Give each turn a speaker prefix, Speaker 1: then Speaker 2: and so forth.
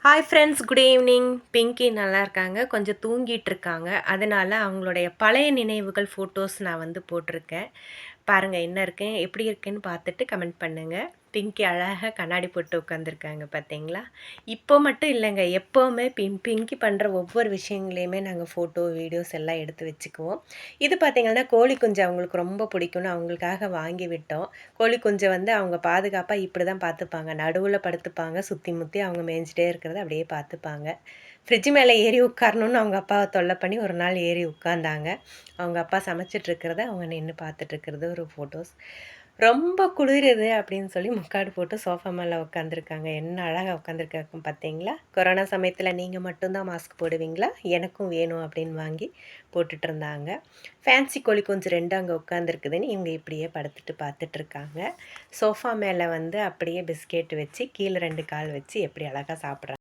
Speaker 1: Hi friends, good evening. Pinki நல்லா இருக்காங்க. கொஞ்சம் தூங்கிட்டு இருக்காங்க. அதனால அவங்களுடைய பழைய நினைவுகள் ஃபோட்டோஸ் நான் வந்து போட்டிருக்கேன். பாருங்கள் என்ன இருக்கு, எப்படி இருக்குன்னு பார்த்துட்டு கமெண்ட் பண்ணுங்கள். பிங்கி அழகாக கண்ணாடி போட்டு உட்காந்துருக்காங்க பார்த்தீங்களா? இப்போ மட்டும் இல்லைங்க, எப்போவுமே பிங்கி பண்ணுற ஒவ்வொரு விஷயங்களையுமே நாங்கள் ஃபோட்டோ வீடியோஸ் எல்லாம் எடுத்து வச்சுக்குவோம். இது பார்த்தீங்கன்னா கோழி குஞ்சு அவங்களுக்கு ரொம்ப பிடிக்கும்னு அவங்களுக்காக வாங்கி விட்டோம். கோழி குஞ்சை வந்து அவங்க பாதுகாப்பாக இப்படி தான் பார்த்துப்பாங்க. நடுவில் படுத்துப்பாங்க, சுற்றி முற்றி அவங்க மேய்ஞ்சிட்டே இருக்கிறத அப்படியே பார்த்துப்பாங்க. ஃப்ரிட்ஜ் மேலே ஏறி உட்காரணுன்னு அவங்க அப்பாவை தொல்லை பண்ணி ஒரு நாள் ஏறி உட்காந்தாங்க. அவங்க அப்பா சமைச்சிட்ருக்கிறத அவங்க நின்று பார்த்துட்ருக்கிறது ஒரு ஃபோட்டோஸ். ரொம்ப குளிருது அப்படின்னு சொல்லி முக்காடு போட்டு சோஃபா மேலே உட்காந்துருக்காங்க. என்ன அழகாக உட்காந்துருக்காங்க பார்த்தீங்களா? கொரோனா சமயத்தில் நீங்கள் மட்டும்தான் மாஸ்க் போடுவீங்களா? எனக்கும் வேணும் அப்படின்னு வாங்கி போட்டுட்டு இருந்தாங்க. ஃபேன்சி கோழி குஞ்சு 2 அங்கே உட்காந்துருக்குதுன்னு இவங்க இப்படியே படுத்துட்டு பார்த்துட்ருக்காங்க. சோஃபா மேலே வந்து அப்படியே பிஸ்கெட் வச்சு கீழே 2 கால் வச்சு எப்படி அழகாக சாப்பிட்றாங்க.